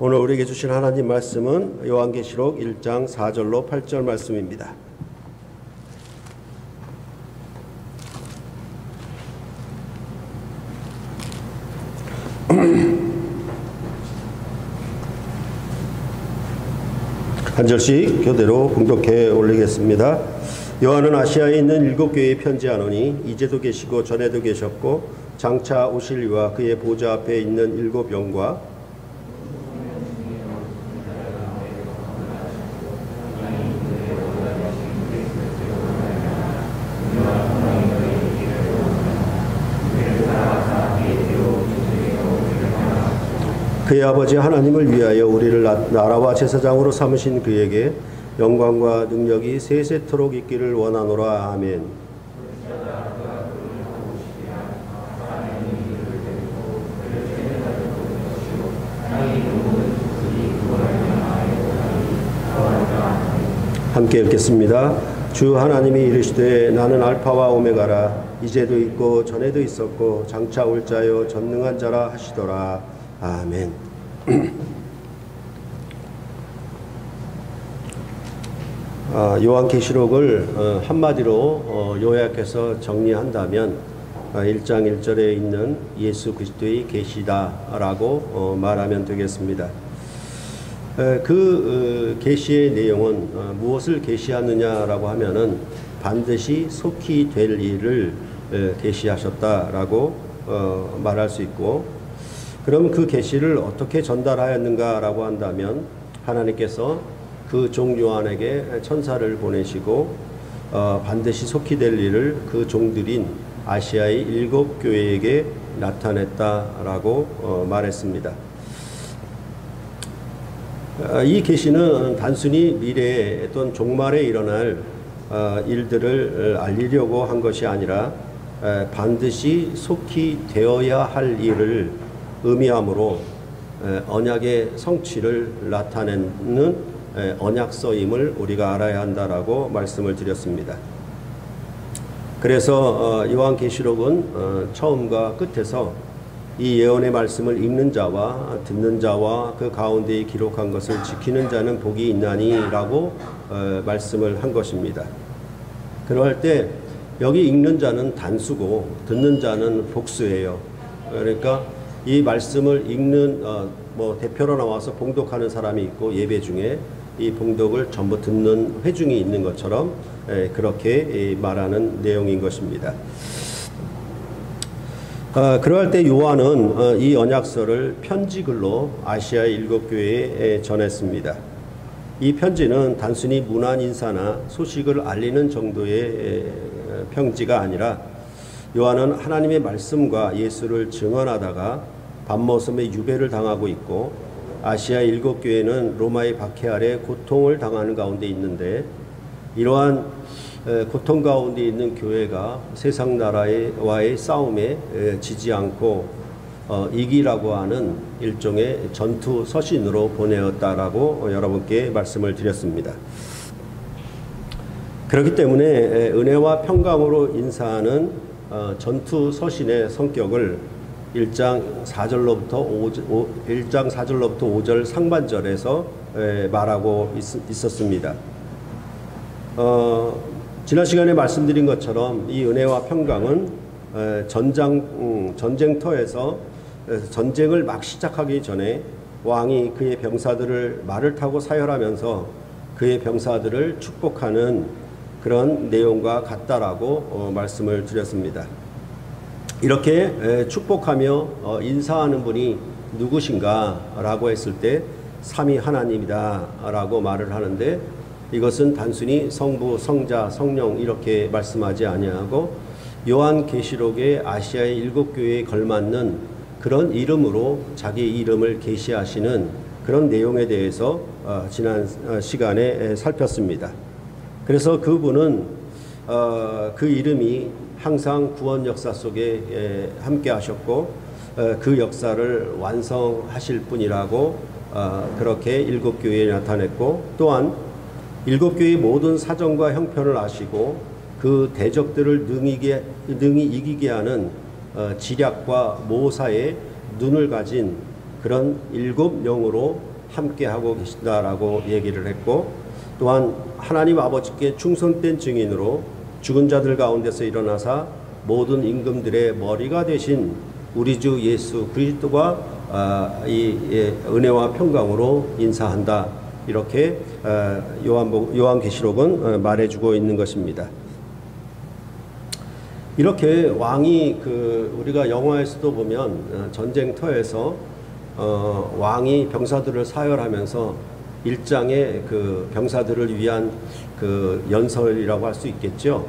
오늘 우리에게 주신 하나님 말씀은 요한계시록 1장 4절로 8절 말씀입니다. 한 절씩 교대로 봉독해 올리겠습니다. 요한은 아시아에 있는 7교회에 편지하노니 이제도 계시고 전에도 계셨고 장차 오실 이와 그의 보좌 앞에 있는 7 영과 그의 아버지 하나님을 위하여 우리를 나라와 제사장으로 삼으신 그에게 영광과 능력이 세세토록 있기를 원하노라. 아멘. 함께 읽겠습니다. 주 하나님이 이르시되 나는 알파와 오메가라. 이제도 있고 전에도 있었고 장차 올 자요 전능한 자라 하시더라. 아멘. 요한계시록을 한마디로 요약해서 정리한다면 1장 1절에 있는 예수 그리스도의 계시다라고 말하면 되겠습니다. 그 계시의 내용은 무엇을 계시하느냐라고 하면은 반드시 속히 될 일을 계시하셨다라고 말할 수 있고, 그럼 그 계시를 어떻게 전달하였는가라고 한다면 하나님께서 그 종 요한에게 천사를 보내시고 반드시 속히 될 일을 그 종들인 아시아의 7 교회에게 나타냈다라고 말했습니다. 이 계시는 단순히 미래에 또는 종말에 일어날 일들을 알리려고 한 것이 아니라 반드시 속히 되어야 할 일을 의미하므로 언약의 성취를 나타내는 언약서임을 우리가 알아야 한다라고 말씀을 드렸습니다. 그래서 요한계시록은 처음과 끝에서 이 예언의 말씀을 읽는 자와 듣는 자와 그 가운데에 기록한 것을 지키는 자는 복이 있나니라고 말씀을 한 것입니다. 그럴 때 여기 읽는 자는 단수고 듣는 자는 복수예요. 그러니까 이 말씀을 읽는 대표로 나와서 봉독하는 사람이 있고, 예배 중에 이 봉독을 전부 듣는 회중이 있는 것처럼 그렇게 말하는 내용인 것입니다. 그럴 때 요한은 이 언약서를 편지글로 아시아의 7 교회에 전했습니다. 이 편지는 단순히 문안 인사나 소식을 알리는 정도의 편지가 아니라 요한은 하나님의 말씀과 예수를 증언하다가 밤모섬에 유배를 당하고 있고, 아시아 7 교회는 로마의 박해 아래 고통을 당하는 가운데 있는데, 이러한 고통 가운데 있는 교회가 세상 나라와의 싸움에 지지 않고 이기라고 하는 일종의 전투 서신으로 보내었다라고 여러분께 말씀을 드렸습니다. 그렇기 때문에 은혜와 평강으로 인사하는 전투 서신의 성격을 1장 4절로부터 5절 상반절에서 말하고 있었습니다. 지난 시간에 말씀드린 것처럼 이 은혜와 평강은 전쟁터에서 전쟁을 막 시작하기 전에 왕이 그의 병사들을 말을 타고 사열하면서 그의 병사들을 축복하는 그런 내용과 같다라고 말씀을 드렸습니다. 이렇게 축복하며 인사하는 분이 누구신가라고 했을 때 삼위 하나님이다라고 말을 하는데, 이것은 단순히 성부, 성자, 성령 이렇게 말씀하지 아니하고 요한계시록의 아시아의 7 교회에 걸맞는 그런 이름으로 자기 이름을 계시하시는 그런 내용에 대해서 지난 시간에 살폈습니다. 그래서 그분은 그 이름이 항상 구원 역사 속에 함께 하셨고 그 역사를 완성하실 분이라고 그렇게 7 교회에 나타냈고, 또한 7 교회의 모든 사정과 형편을 아시고 그 대적들을 능히 이기게 하는 지략과 모사의 눈을 가진 그런 7영으로 함께하고 계신다라고 얘기를 했고, 또한 하나님 아버지께 충성된 증인으로 죽은 자들 가운데서 일어나사 모든 임금들의 머리가 되신 우리 주 예수 그리스도가 은혜와 평강으로 인사한다. 이렇게 요한계시록은 말해주고 있는 것입니다. 이렇게 왕이 우리가 영화에서도 보면 전쟁터에서 왕이 병사들을 사열하면서 일장의 그 병사들을 위한 그 연설이라고 할 수 있겠죠.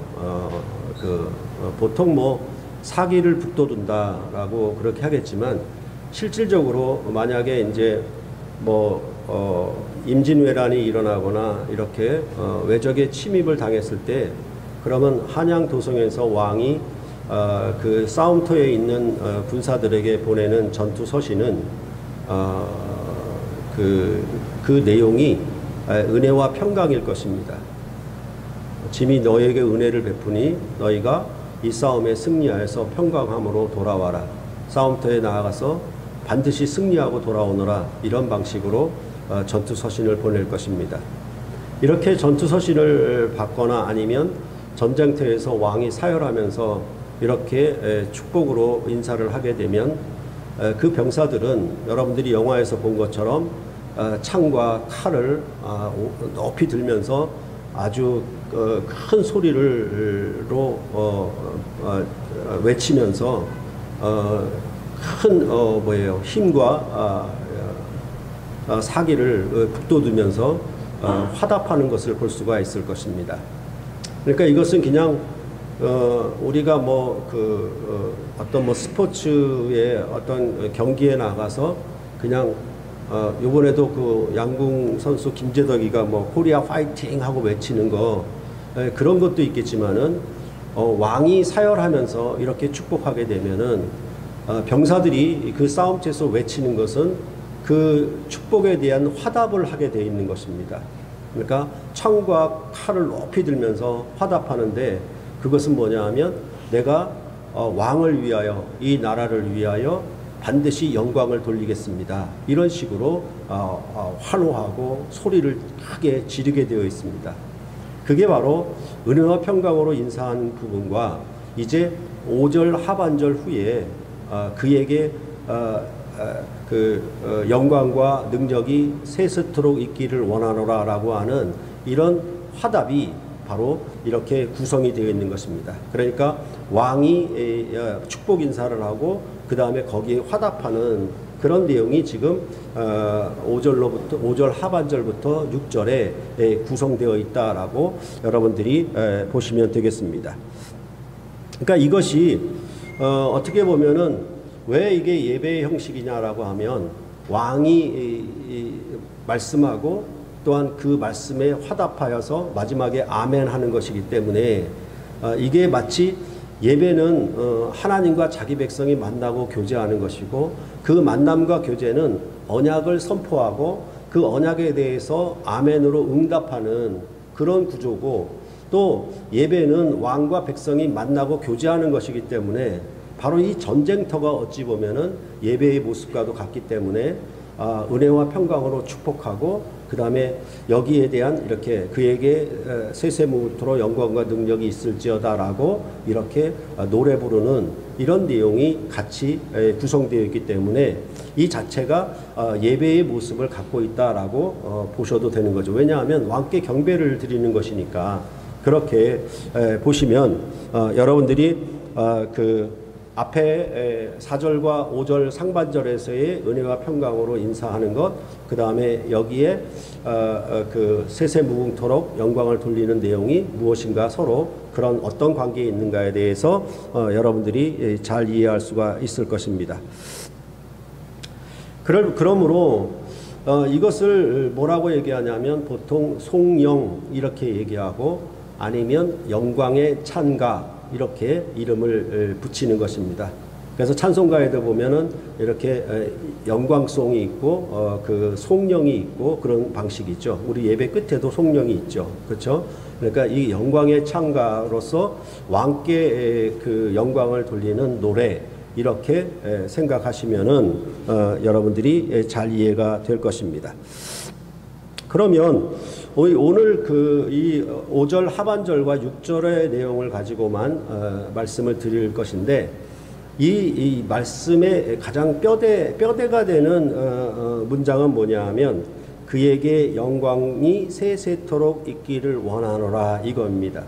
보통 뭐 사기를 북돋운다라고 그렇게 하겠지만, 실질적으로 만약에 이제 임진왜란이 일어나거나 이렇게 외적의 침입을 당했을 때, 그러면 한양 도성에서 왕이 그 싸움터에 있는 군사들에게 보내는 전투 서신은 그 내용이 은혜와 평강일 것입니다. 짐이 너에게 은혜를 베푸니 너희가 이 싸움에 승리하여서 평강함으로 돌아와라. 싸움터에 나아가서 반드시 승리하고 돌아오너라. 이런 방식으로 전투 서신을 보낼 것입니다. 이렇게 전투 서신을 받거나 아니면 전쟁터에서 왕이 사열하면서 이렇게 축복으로 인사를 하게 되면, 그 병사들은 여러분들이 영화에서 본 것처럼 창과 칼을 높이 들면서 아주 큰 소리로 외치면서 큰 힘과 사기를 북돋우면서 화답하는 것을 볼 수가 있을 것입니다. 그러니까 이것은 그냥 우리가 어떤 스포츠의 어떤 경기에 나가서 그냥 요번에도 그 양궁 선수 김재덕이가 코리아 파이팅 하고 외치는 거, 그런 것도 있겠지만은 왕이 사열하면서 이렇게 축복하게 되면은 병사들이 그 싸움터에서 외치는 것은 그 축복에 대한 화답을 하게 되어 있는 것입니다. 그러니까 창과 칼을 높이 들면서 화답하는데, 그것은 뭐냐 하면 내가 왕을 위하여, 이 나라를 위하여 반드시 영광을 돌리겠습니다. 이런 식으로 환호하고 소리를 크게 지르게 되어 있습니다. 그게 바로 은혜와 평강으로 인사한 부분과, 이제 5절 하반절 후에 그에게 영광과 능력이 세세토록 있기를 원하노라 라고 하는 이런 화답이 바로 이렇게 구성이 되어 있는 것입니다. 그러니까 왕이 축복 인사를 하고 그 다음에 거기에 화답하는 그런 내용이 지금 5절 하반절부터 6절에 구성되어 있다라고 여러분들이 보시면 되겠습니다. 그러니까 이것이 어떻게 보면은 왜 이게 예배의 형식이냐라고 하면, 왕이 말씀하고 또한 그 말씀에 화답하여서 마지막에 아멘 하는 것이기 때문에, 이게 마치 예배는 하나님과 자기 백성이 만나고 교제하는 것이고, 그 만남과 교제는 언약을 선포하고 그 언약에 대해서 아멘으로 응답하는 그런 구조고, 또 예배는 왕과 백성이 만나고 교제하는 것이기 때문에 바로 이 전쟁터가 어찌 보면은 예배의 모습과도 같기 때문에 은혜와 평강으로 축복하고, 그 다음에 여기에 대한 이렇게 그에게 세세무토록 영광과 능력이 있을지어다라고 이렇게 노래 부르는 이런 내용이 같이 구성되어 있기 때문에 이 자체가 예배의 모습을 갖고 있다라고 보셔도 되는 거죠. 왜냐하면 왕께 경배를 드리는 것이니까. 그렇게 보시면 여러분들이 그 앞에 4절과 5절 상반절에서의 은혜와 평강으로 인사하는 것, 그 다음에 여기에 그 세세무궁토록 영광을 돌리는 내용이 무엇인가, 서로 그런 어떤 관계에 있는가에 대해서 여러분들이 잘 이해할 수가 있을 것입니다. 그러므로 이것을 뭐라고 얘기하냐면 보통 송영 이렇게 얘기하고, 아니면 영광의 찬가 이렇게 이름을 붙이는 것입니다. 그래서 찬송가에도 보면은 이렇게 영광송이 있고 그 송영이 있고 그런 방식이 있죠. 우리 예배 끝에도 송영이 있죠. 그렇죠? 그러니까 이 영광의 찬가로서 왕께 그 영광을 돌리는 노래, 이렇게 생각하시면은 여러분들이 잘 이해가 될 것입니다. 그러면 오늘 이 5절 하반절과 6절의 내용을 가지고만 말씀을 드릴 것인데, 이 말씀의 가장 뼈대가 되는 문장은 뭐냐 하면, 그에게 영광이 세세토록 있기를 원하노라, 이겁니다.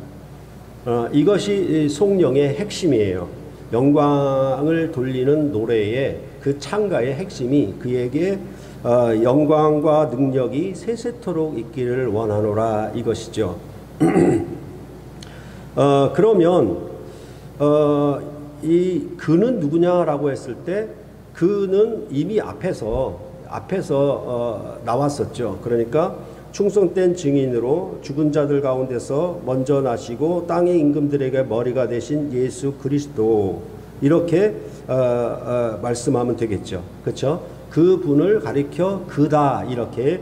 이것이 송영의 핵심이에요. 영광을 돌리는 노래의 그 창가의 핵심이 그에게 영광과 능력이 세세토록 있기를 원하노라, 이것이죠. 그러면 이 그는 누구냐라고 했을 때, 그는 이미 앞에서 나왔었죠. 그러니까 충성된 증인으로 죽은 자들 가운데서 먼저 나시고 땅의 임금들에게 머리가 되신 예수 그리스도, 이렇게 말씀하면 되겠죠. 그렇죠? 그분을 가리켜 그다, 이렇게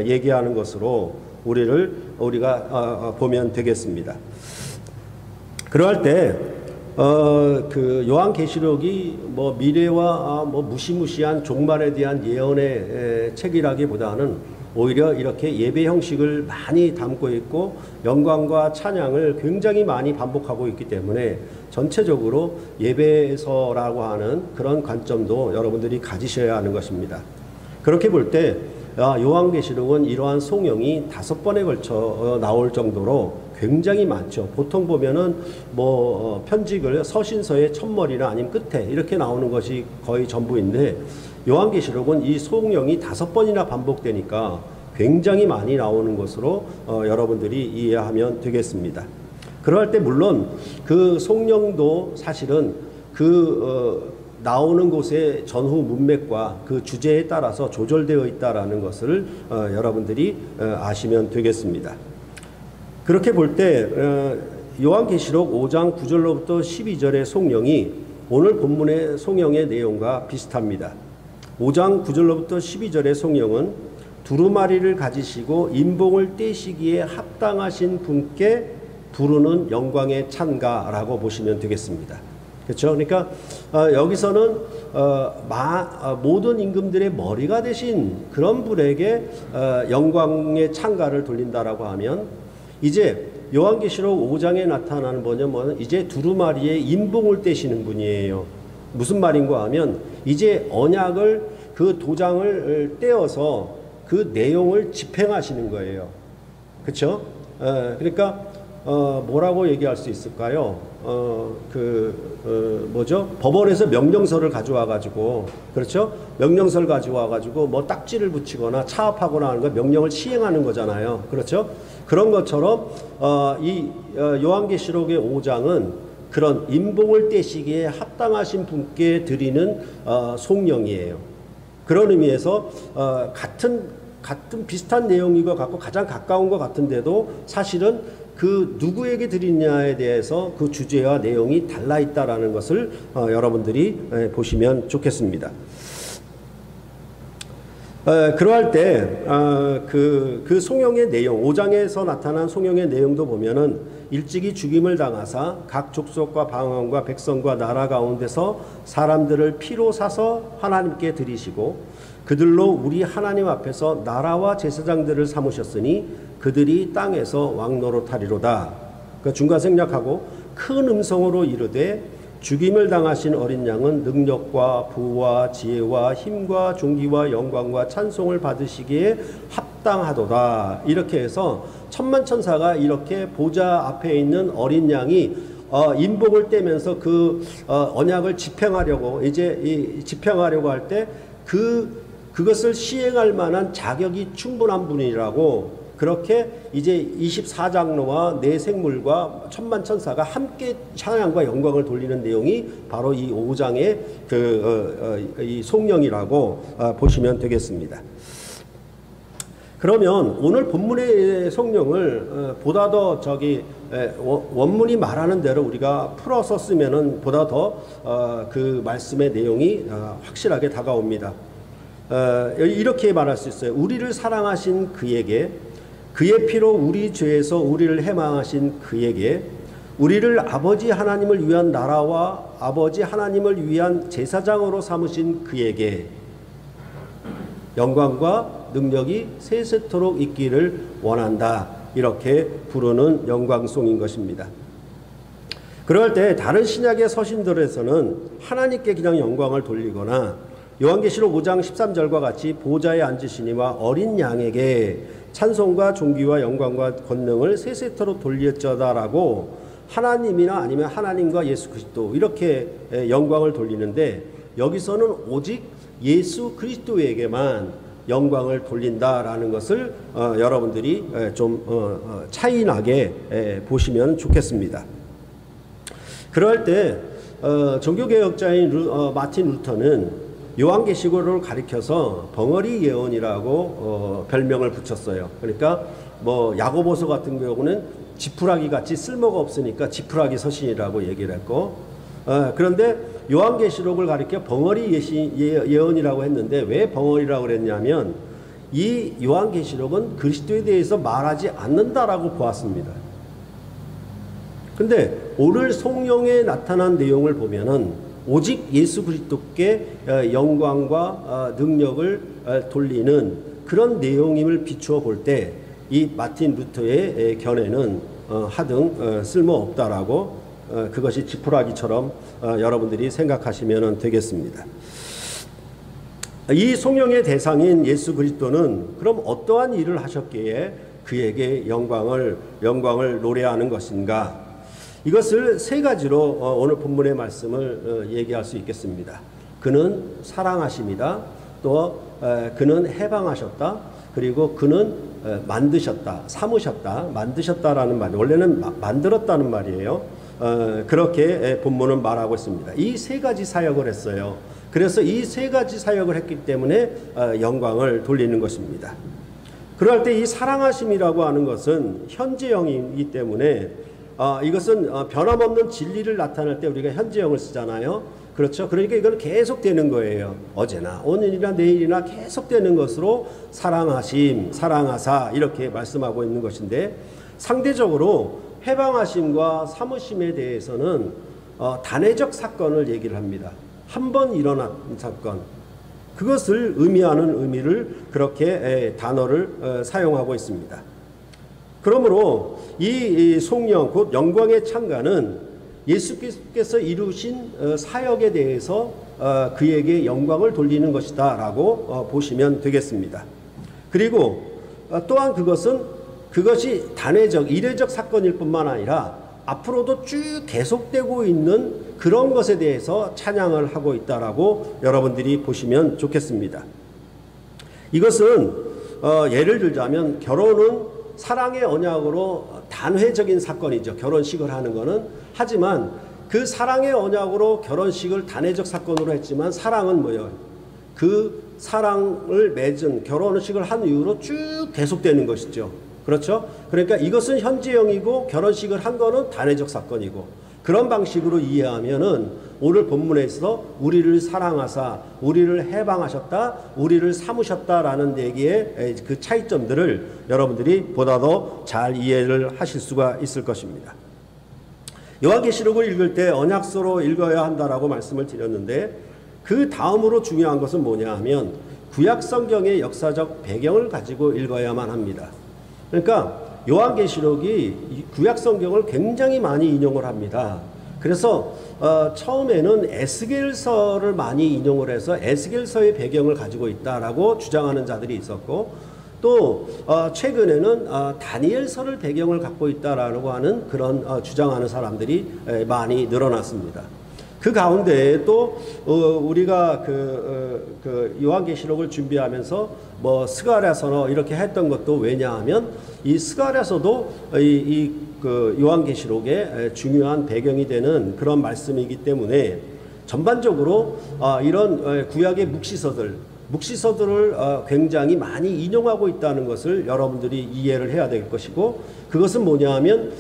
얘기하는 것으로 우리가 보면 되겠습니다. 그럴 때 그 요한계시록이 뭐 미래와 뭐 무시무시한 종말에 대한 예언의 책이라기보다는 오히려 이렇게 예배 형식을 많이 담고 있고 영광과 찬양을 굉장히 많이 반복하고 있기 때문에 전체적으로 예배서라고 하는 그런 관점도 여러분들이 가지셔야 하는 것입니다. 그렇게 볼 때 요한계시록은 이러한 송영이 5번에 걸쳐 나올 정도로 굉장히 많죠. 보통 보면은 뭐 편직을 서신서의 첫머리나 아니면 끝에 이렇게 나오는 것이 거의 전부인데, 요한계시록은 이 송영이 5번이나 반복되니까 굉장히 많이 나오는 것으로 여러분들이 이해하면 되겠습니다. 그럴 때 물론 그 송영도 사실은 나오는 곳의 전후 문맥과 그 주제에 따라서 조절되어 있다라는 것을 여러분들이 아시면 되겠습니다. 그렇게 볼 때 요한계시록 5장 9절로부터 12절의 송영이 오늘 본문의 송영의 내용과 비슷합니다. 5장 9절로부터 12절의 송영은 두루마리를 가지시고 인봉을 떼시기에 합당하신 분께 부르는 영광의 찬가라고 보시면 되겠습니다. 그렇죠? 그러니까 여기서는 모든 임금들의 머리가 되신 그런 분에게 영광의 찬가를 돌린다라고 하면, 이제 요한계시록 5장에 나타나는 뭐냐면 이제 두루마리에 인봉을 떼시는 분이에요. 무슨 말인가 하면 이제 언약을, 그 도장을 떼어서 그 내용을 집행하시는 거예요. 그렇죠? 그러니까 뭐라고 얘기할 수 있을까요? 법원에서 명령서를 가져와 가지고, 그렇죠? 명령서를 가져와 가지고 뭐 딱지를 붙이거나 차압하거나 하는 거, 명령을 시행하는 거잖아요. 그렇죠? 그런 것처럼 이 요한계시록의 5장은 그런 인봉을 떼시기에 합당하신 분께 드리는 송영이에요. 그런 의미에서 같은 비슷한 내용인 것 같고 가장 가까운 것 같은데도 사실은 그 누구에게 드리냐에 대해서 그 주제와 내용이 달라 있다라는 것을 여러분들이 보시면 좋겠습니다. 그러할 때 그 송영의 내용, 5장에서 나타난 송영의 내용도 보면은 일찍이 죽임을 당하사 각 족속과 방언과 백성과 나라 가운데서 사람들을 피로 사서 하나님께 드리시고 그들로 우리 하나님 앞에서 나라와 제사장들을 삼으셨으니 그들이 땅에서 왕노릇하리로다. 그러니까 중간 생략하고 큰 음성으로 이르되 죽임을 당하신 어린 양은 능력과 부와 지혜와 힘과 존귀와 영광과 찬송을 받으시기에 합당하도다. 이렇게 해서 천만천사가 이렇게 보좌 앞에 있는 어린 양이 인복을 떼면서 그 언약을 집행하려고 집행하려고 할 때 그것을 시행할 만한 자격이 충분한 분이라고, 그렇게 이제 24장로와 네 생물과 천만천사가 함께 찬양과 영광을 돌리는 내용이 바로 이 5장의 이 송영이라고 보시면 되겠습니다. 그러면 오늘 본문의 성령을 보다 더 원문이 말하는 대로 우리가 풀어서 쓰면은 보다 더 그 말씀의 내용이 확실하게 다가옵니다. 이렇게 말할 수 있어요. 우리를 사랑하신 그에게, 그의 피로 우리 죄에서 우리를 해방하신 그에게 우리를 아버지 하나님을 위한 나라와 아버지 하나님을 위한 제사장으로 삼으신 그에게 영광과 능력이 세세토록 있기를 원한다. 이렇게 부르는 영광송인 것입니다. 그럴 때 다른 신약의 서신들에서는 하나님께 그냥 영광을 돌리거나 요한계시록 5장 13절과 같이 보좌에 앉으시니와 어린 양에게 찬송과 존귀와 영광과 권능을 세세토록 돌릴저다라고 하나님이나 아니면 하나님과 예수 그리스도 이렇게 영광을 돌리는데, 여기서는 오직 예수 그리스도에게만 영광을 돌린다라는 것을 여러분들이 좀 차이나게 보시면 좋겠습니다. 그럴 때 종교개혁자인 마틴 루터는 요한계시록을 가리켜서 벙어리 예언이라고 별명을 붙였어요. 그러니까 뭐 야고보서 같은 경우는 지푸라기 같이 쓸모가 없으니까 지푸라기 서신이라고 얘기를 했고, 그런데 요한계시록을 가리켜 벙어리 예언이라고 했는데 왜 벙어리라고 그랬냐면 이 요한계시록은 그리스도에 대해서 말하지 않는다라고 보았습니다. 근데 오늘 성령에 나타난 내용을 보면은 오직 예수 그리스도께 영광과 능력을 돌리는 그런 내용임을 비추어 볼 때 이 마틴 루터의 견해는 하등 쓸모없다라고 그것이 지푸라기처럼 여러분들이 생각하시면 되겠습니다. 이 성령의 대상인 예수 그리스도는 그럼 어떠한 일을 하셨기에 그에게 영광을 노래하는 것인가? 이것을 세 가지로 오늘 본문의 말씀을 얘기할 수 있겠습니다. 그는 사랑하심이다. 또 그는 해방하셨다. 그리고 그는 만드셨다, 삼으셨다, 만드셨다라는 말, 원래는 만들었다는 말이에요. 그렇게 본문은 말하고 있습니다. 이 세 가지 사역을 했어요. 그래서 이 세 가지 사역을 했기 때문에 영광을 돌리는 것입니다. 그럴 때 이 사랑하심이라고 하는 것은 현재형이기 때문에 이것은 변함없는 진리를 나타낼 때 우리가 현재형을 쓰잖아요. 그렇죠? 그러니까 이건 계속되는 거예요. 어제나 오늘이나 내일이나 계속되는 것으로 사랑하심, 사랑하사 이렇게 말씀하고 있는 것인데, 상대적으로 해방하심과 삼으심에 대해서는 단회적 사건을 얘기를 합니다. 한 번 일어난 사건, 그것을 의미하는 의미를 그렇게 단어를 사용하고 있습니다. 그러므로 이 성령 곧 영광의 창가는 예수께서 이루신 사역에 대해서 그에게 영광을 돌리는 것이다 라고 보시면 되겠습니다. 그리고 또한 그것이 단회적 이례적 사건일 뿐만 아니라 앞으로도 쭉 계속되고 있는 그런 것에 대해서 찬양을 하고 있다라고 여러분들이 보시면 좋겠습니다. 이것은 예를 들자면 결혼은 사랑의 언약으로 단회적인 사건이죠. 결혼식을 하는 것은. 하지만 그 사랑의 언약으로 결혼식을 단회적 사건으로 했지만 사랑은 뭐예요? 그 사랑을 맺은 결혼식을 한 이후로 쭉 계속되는 것이죠. 그렇죠? 그러니까 이것은 현재형이고 결혼식을 한 거는 단회적 사건이고, 그런 방식으로 이해하면은 오늘 본문에서 우리를 사랑하사 우리를 해방하셨다, 우리를 삼으셨다라는 얘기의 그 차이점들을 여러분들이 보다 더 잘 이해를 하실 수가 있을 것입니다. 요한계시록을 읽을 때 언약서로 읽어야 한다라고 말씀을 드렸는데, 그 다음으로 중요한 것은 뭐냐 하면 구약 성경의 역사적 배경을 가지고 읽어야만 합니다. 그러니까 요한계시록이 구약 성경을 굉장히 많이 인용을 합니다. 그래서 처음에는 에스겔서를 많이 인용을 해서 에스겔서의 배경을 가지고 있다라고 주장하는 자들이 있었고, 또 최근에는 다니엘서를 배경을 갖고 있다라고 하는 그런 주장하는 사람들이 많이 늘어났습니다. 그 가운데 또 우리가 그 요한계시록을 준비하면서 뭐 스가랴서너 이렇게 했던 것도 왜냐하면 이 스가랴서도 그 요한계시록의 중요한 배경이 되는 그런 말씀이기 때문에 전반적으로 이런 구약의 묵시서들을 굉장히 많이 인용하고 있다는 것을 여러분들이 이해를 해야 될 것이고, 그것은 뭐냐 하면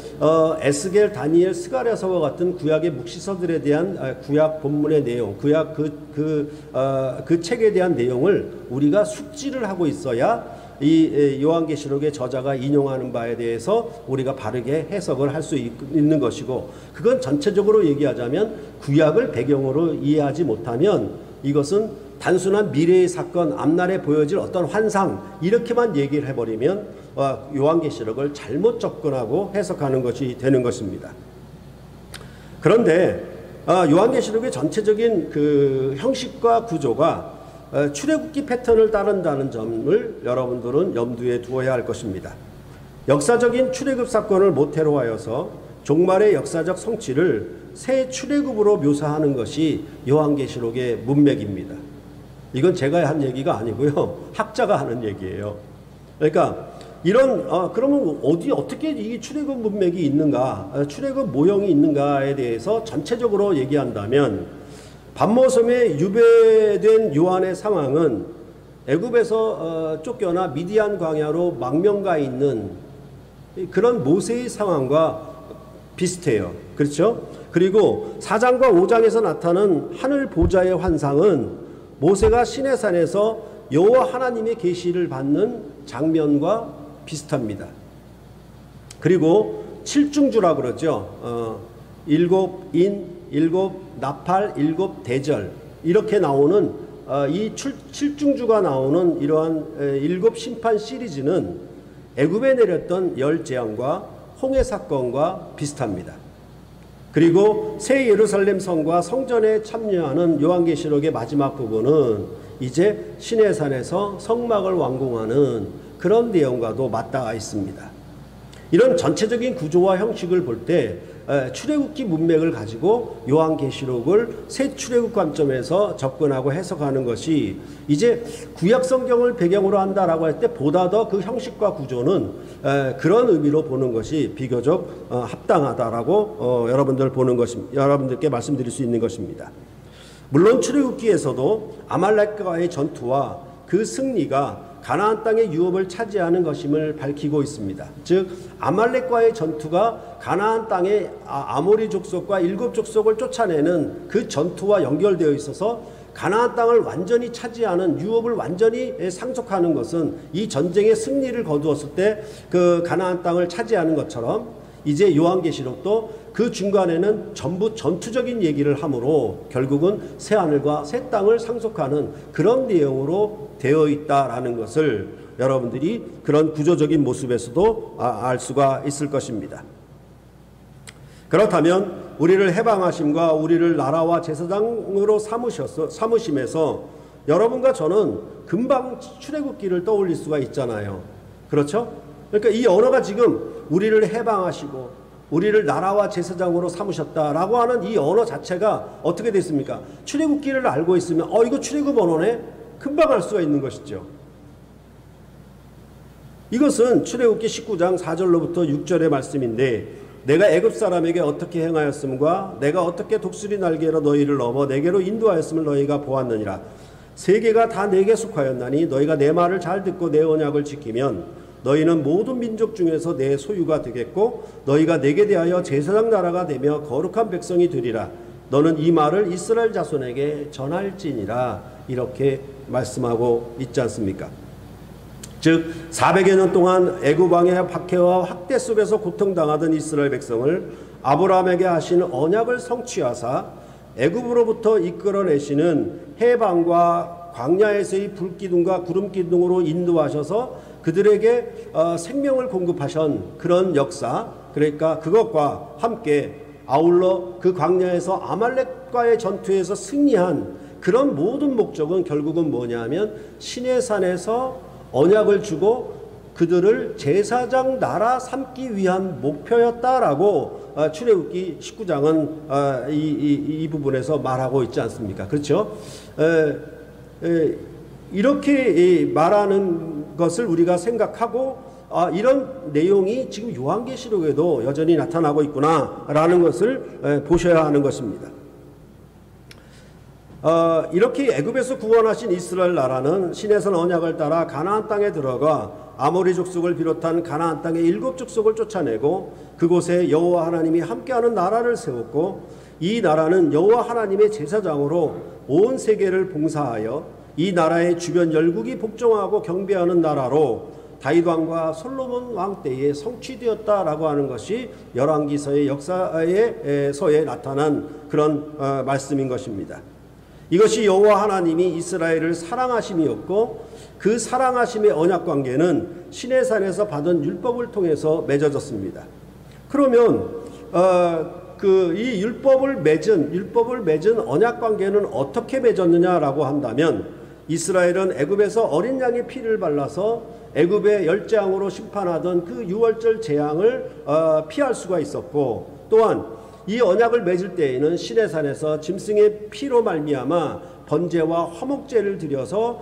에스겔, 다니엘, 스가랴서와 같은 구약의 묵시서들에 대한 구약 본문의 내용, 구약 그 책에 대한 내용을 우리가 숙지를 하고 있어야 이 요한계시록의 저자가 인용하는 바에 대해서 우리가 바르게 해석을 할 수 있는 것이고, 그건 전체적으로 얘기하자면 구약을 배경으로 이해하지 못하면 이것은 단순한 미래의 사건, 앞날에 보여질 어떤 환상 이렇게만 얘기를 해버리면 요한계시록을 잘못 접근하고 해석하는 것이 되는 것입니다. 그런데 요한계시록의 전체적인 그 형식과 구조가 출애굽기 패턴을 따른다는 점을 여러분들은 염두에 두어야 할 것입니다. 역사적인 출애굽 사건을 모태로 하여서 종말의 역사적 성취를 새 출애굽으로 묘사하는 것이 요한계시록의 문맥입니다. 이건 제가 한 얘기가 아니고요, 학자가 하는 얘기예요. 그러니까 이런 그러면 어떻게 이 출애굽 문맥이 있는가, 출애굽 모형이 있는가에 대해서 전체적으로 얘기한다면, 반모섬에 유배된 요한의 상황은 애굽에서 쫓겨나 미디안 광야로 망명가 있는 그런 모세의 상황과 비슷해요. 그렇죠? 그리고 4장과 5장에서 나타나는 하늘 보좌의 환상은 모세가 시내산에서 여호와 하나님의 계시를 받는 장면과 비슷합니다. 그리고 7중주라 그러죠. 7인, 7 나팔, 7 대절 이렇게 나오는 이 7중주가 나오는 이러한 7 심판 시리즈는 애굽에 내렸던 열 재앙과 홍해 사건과 비슷합니다. 그리고 새 예루살렘 성과 성전에 참여하는 요한계시록의 마지막 부분은 이제 시내산에서 성막을 완공하는 그런 내용과도 맞닿아 있습니다. 이런 전체적인 구조와 형식을 볼 때 출애굽기 문맥을 가지고 요한계시록을 새 출애굽 관점에서 접근하고 해석하는 것이 이제 구약 성경을 배경으로 한다라고 할 때 보다 더 그 형식과 구조는 그런 의미로 보는 것이 비교적 합당하다라고 여러분들께 말씀드릴 수 있는 것입니다. 물론 출애굽기에서도 아말렉과의 전투와 그 승리가 가나안 땅의 유업을 차지하는 것임을 밝히고 있습니다. 즉 아말렉과의 전투가 가나안 땅의 아모리 족속과 7 족속을 쫓아내는 그 전투와 연결되어 있어서 가나안 땅을 완전히 차지하는, 유업을 완전히 상속하는 것은 이 전쟁의 승리를 거두었을 때 그 가나안 땅을 차지하는 것처럼 이제 요한계시록도 그 중간에는 전부 전투적인 얘기를 하므로 결국은 새 하늘과 새 땅을 상속하는 그런 내용으로 되어 있다라는 것을 여러분들이 그런 구조적인 모습에서도 알 수가 있을 것입니다. 그렇다면 우리를 해방하심과 우리를 나라와 제사장으로 삼으심에서 여러분과 저는 금방 출애굽기를 떠올릴 수가 있잖아요. 그렇죠? 그러니까 이 언어가 지금 우리를 해방하시고 우리를 나라와 제사장으로 삼으셨다라고 하는 이 언어 자체가 어떻게 됐습니까? 출애굽기를 알고 있으면 이거 출애굽 언어네? 금방 알 수가 있는 것이죠. 이것은 출애굽기 19장 4절로부터 6절의 말씀인데, 내가 애굽 사람에게 어떻게 행하였음과 내가 어떻게 독수리 날개로 너희를 넘어 내게로 인도하였음을 너희가 보았느니라. 세계가 다 내게 속하였나니 너희가 내 말을 잘 듣고 내 언약을 지키면 너희는 모든 민족 중에서 내 소유가 되겠고 너희가 내게 대하여 제사장 나라가 되며 거룩한 백성이 되리라. 너는 이 말을 이스라엘 자손에게 전할지니라. 이렇게 말씀하고 있지 않습니까? 즉 400여 년 동안 애굽 왕의 박해와 학대 속에서 고통당하던 이스라엘 백성을 아브라함에게 하신 언약을 성취하사 애굽으로부터 이끌어내시는 해방과 광야에서의 불기둥과 구름기둥으로 인도하셔서 그들에게 생명을 공급하신 그런 역사, 그러니까 그것과 함께 아울러 그 광야에서 아말렉과의 전투에서 승리한 그런 모든 목적은 결국은 뭐냐면 시내산에서 언약을 주고 그들을 제사장 나라 삼기 위한 목표였다라고 출애굽기 19장은 이 부분에서 말하고 있지 않습니까? 그렇죠? 이렇게 말하는 것을 우리가 생각하고 이런 내용이 지금 요한계시록에도 여전히 나타나고 있구나라는 것을 보셔야 하는 것입니다. 이렇게 애굽에서 구원하신 이스라엘 나라는 시내산 언약을 따라 가나안 땅에 들어가 아모리 족속을 비롯한 가나안 땅의 7 족속을 쫓아내고 그곳에 여호와 하나님이 함께하는 나라를 세웠고, 이 나라는 여호와 하나님의 제사장으로 온 세계를 봉사하여 이 나라의 주변 열국이 복종하고 경배하는 나라로 다윗 왕과 솔로몬 왕 때에 성취되었다라고 하는 것이 열왕기서의 역사서에 나타난 그런 말씀인 것입니다. 이것이 여호와 하나님이 이스라엘을 사랑하심이었고, 그 사랑하심의 언약관계는 시내산에서 받은 율법을 통해서 맺어졌습니다. 그러면 이 율법을 맺은 언약관계는 어떻게 맺었느냐라고 한다면, 이스라엘은 애굽에서 어린 양의 피를 발라서 애굽의 열재앙으로 심판하던 그 유월절 재앙을 피할 수가 있었고, 또한 이 언약을 맺을 때에는 시내산에서 짐승의 피로 말미암아 번제와 화목제를 드려서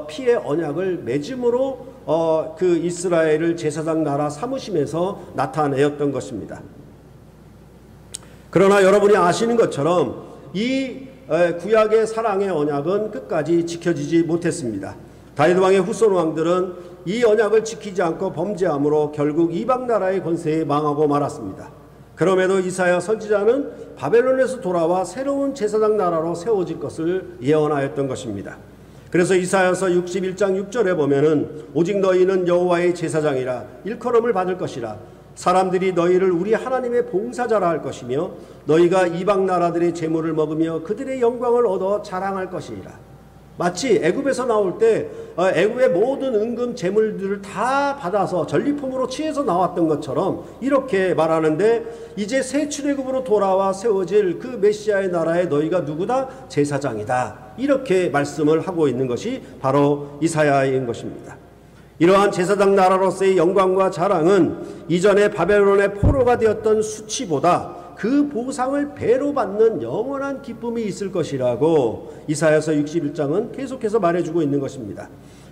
피의 언약을 맺음으로 그 이스라엘을 제사장 나라 삼으심에서 나타내었던 것입니다. 그러나 여러분이 아시는 것처럼 이 구약의 사랑의 언약은 끝까지 지켜지지 못했습니다. 다윗 왕의 후손 왕들은 이 언약을 지키지 않고 범죄함으로 결국 이방 나라의 권세에 망하고 말았습니다. 그럼에도 이사야 선지자는 바벨론에서 돌아와 새로운 제사장 나라로 세워질 것을 예언하였던 것입니다. 그래서 이사야서 61장 6절에 보면은 오직 너희는 여호와의 제사장이라 일컬음을 받을 것이라, 사람들이 너희를 우리 하나님의 봉사자라 할 것이며 너희가 이방 나라들의 재물을 먹으며 그들의 영광을 얻어 자랑할 것이라. 마치 애굽에서 나올 때 애굽의 모든 은금 재물들을 다 받아서 전리품으로 취해서 나왔던 것처럼 이렇게 말하는데, 이제 새 출애굽으로 돌아와 세워질 그 메시아의 나라에 너희가 누구다? 제사장이다. 이렇게 말씀을 하고 있는 것이 바로 이사야인 것입니다. 이러한 제사장 나라로서의 영광과 자랑은 이전에 바벨론의 포로가 되었던 수치보다 그 보상을 배로 받는 영원한 기쁨이 있을 것이라고 이사야서 61장은 계속해서 말해주고 있는 것입니다.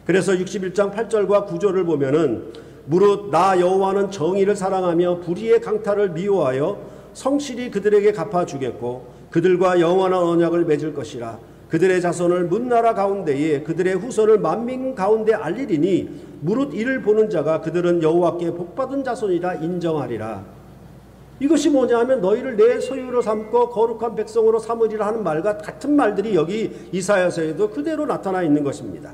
그래서 61장 8절과 9절을 보면은 무릇 나 여호와는 정의를 사랑하며 불의의 강탈을 미워하여 성실히 그들에게 갚아주겠고 그들과 영원한 언약을 맺을 것이라. 그들의 자손을 문나라 가운데에 그들의 후손을 만민 가운데 알리리니 무릇 이를 보는 자가 그들은 여호와께 복받은 자손이라 인정하리라. 이것이 뭐냐면 너희를 내 소유로 삼고 거룩한 백성으로 삼으리라 하는 말과 같은 말들이 여기 이사야서에도 그대로 나타나 있는 것입니다.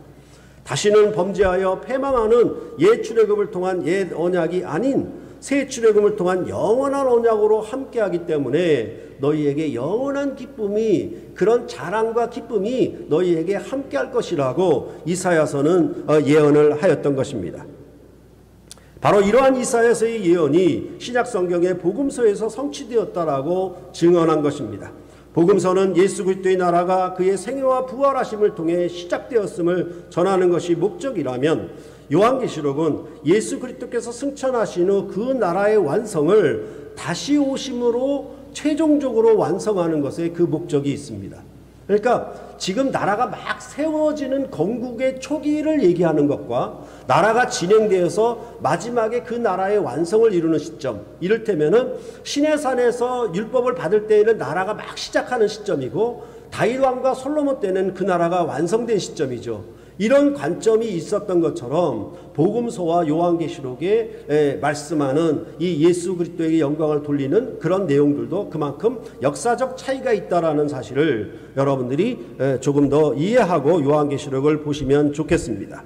다시는 범죄하여 패망하는 옛 출애굽을 통한 옛 언약이 아닌 새 출애굽을 통한 영원한 언약으로 함께하기 때문에 너희에게 영원한 기쁨이, 그런 자랑과 기쁨이 너희에게 함께할 것이라고 이사야서는 예언을 하였던 것입니다. 바로 이러한 이사야서의 예언이 신약성경의 복음서에서 성취되었다라고 증언한 것입니다. 복음서는 예수 그리스도의 나라가 그의 생애와 부활하심을 통해 시작되었음을 전하는 것이 목적이라면, 요한계시록은 예수 그리스도께서 승천하신 후 그 나라의 완성을 다시 오심으로 최종적으로 완성하는 것에 그 목적이 있습니다. 그러니까 지금 나라가 막 세워지는 건국의 초기를 얘기하는 것과 나라가 진행되어서 마지막에 그 나라의 완성을 이루는 시점, 이를테면은 시내산에서 율법을 받을 때에는 나라가 막 시작하는 시점이고 다윗 왕과 솔로몬 때는 그 나라가 완성된 시점이죠. 이런 관점이 있었던 것처럼 복음서와 요한계시록에 말씀하는 이 예수 그리스도에게 영광을 돌리는 그런 내용들도 그만큼 역사적 차이가 있다라는 사실을 여러분들이 조금 더 이해하고 요한계시록을 보시면 좋겠습니다.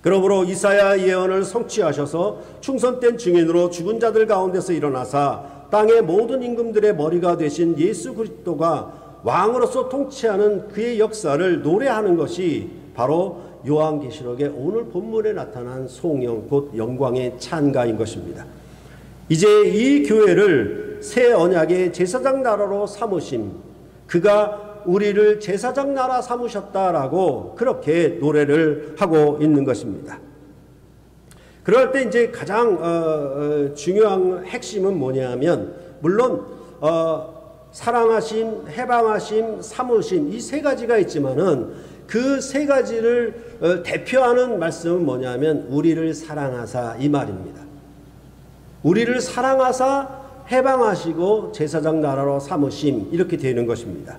그러므로 이사야 예언을 성취하셔서 충성된 증인으로 죽은 자들 가운데서 일어나사 땅의 모든 임금들의 머리가 되신 예수 그리스도가 왕으로서 통치하는 그의 역사를 노래하는 것이 바로 요한계시록의 오늘 본문에 나타난 송영, 곧 영광의 찬가인 것입니다. 이제 이 교회를 새 언약의 제사장 나라로 삼으심, 그가 우리를 제사장 나라 삼으셨다라고 그렇게 노래를 하고 있는 것입니다. 그럴 때 이제 가장 중요한 핵심은 뭐냐면, 물론 사랑하심, 해방하심, 삼으심, 이 세 가지가 있지만은 그 세 가지를 대표하는 말씀은 뭐냐면 우리를 사랑하사, 이 말입니다. 우리를 사랑하사 해방하시고 제사장 나라로 삼으심, 이렇게 되는 것입니다.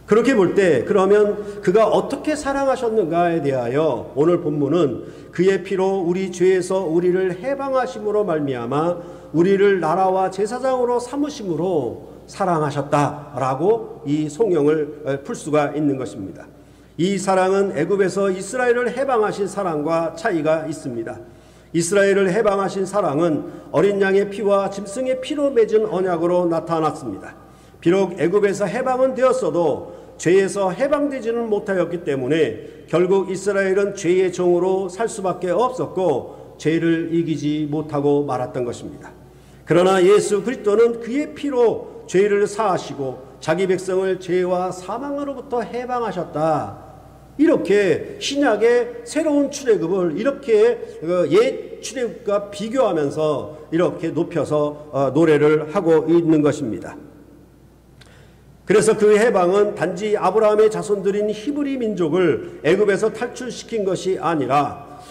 그렇게 볼 때 그러면 그가 어떻게 사랑하셨는가에 대하여 오늘 본문은 그의 피로 우리 죄에서 우리를 해방하심으로 말미암아 우리를 나라와 제사장으로 삼으심으로 사랑하셨다라고 이 송영을 풀 수가 있는 것입니다. 이 사랑은 애굽에서 이스라엘을 해방하신 사랑과 차이가 있습니다. 이스라엘을 해방하신 사랑은 어린 양의 피와 짐승의 피로 맺은 언약으로 나타났습니다. 비록 애굽에서 해방은 되었어도 죄에서 해방되지는 못하였기 때문에 결국 이스라엘은 죄의 종으로 살 수밖에 없었고 죄를 이기지 못하고 말았던 것입니다. 그러나 예수 그리스도는 그의 피로 죄를 사하시고 자기 백성을 죄와 사망으로부터 해방하셨다. 이렇게 신약의 새로운 출애굽을 이렇게 옛 출애굽과 비교하면서 이렇게 높여서 노래를 하고 있는 것입니다. 그래서 그 해방은 단지 아브라함의 자손들인 히브리 민족을 애굽에서 탈출시킨 것이 아니라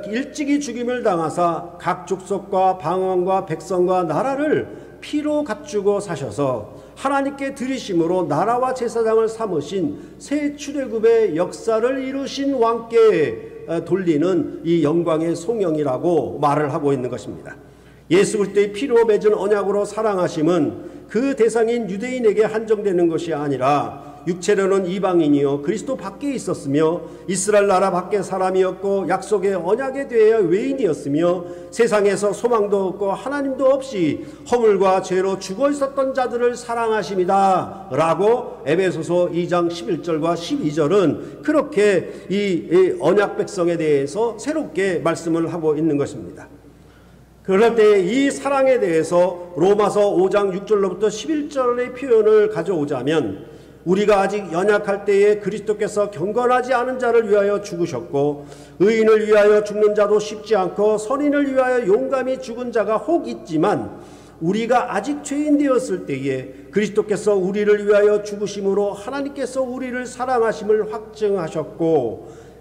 일찍이 죽임을 당하사 각 족속과 방언과 백성과 나라를 피로 갖추고 사셔서 하나님께 드리심으로 나라와 제사장을 삼으신 새 출애굽의 역사를 이루신 왕께 돌리는 이 영광의 송영이라고 말을 하고 있는 것입니다. 예수 그리스도의 피로 맺은 언약으로 사랑하심은 그 대상인 유대인에게 한정되는 것이 아니라 육체로는 이방인이요 그리스도 밖에 있었으며 이스라엘 나라 밖의 사람이었고 약속의 언약에 대하여 외인이었으며 세상에서 소망도 없고 하나님도 없이 허물과 죄로 죽어 있었던 자들을 사랑하심이다 라고 에베소서 2장 11절과 12절은 그렇게 이 언약 백성에 대해서 새롭게 말씀을 하고 있는 것입니다. 그럴 때 이 사랑에 대해서 로마서 5장 6절로부터 11절의 표현을 가져오자면 우리가 아직 연약할 때에 그리스도께서 경건하지 않은 자를 위하여 죽으셨고 의인을 위하여 죽는 자도 쉽지 않고 선인을 위하여 용감히 죽은 자가 혹 있지만 우리가 아직 죄인 되었을 때에 그리스도께서 우리를 위하여 죽으심으로 하나님께서 우리를 사랑하심을 확증하셨고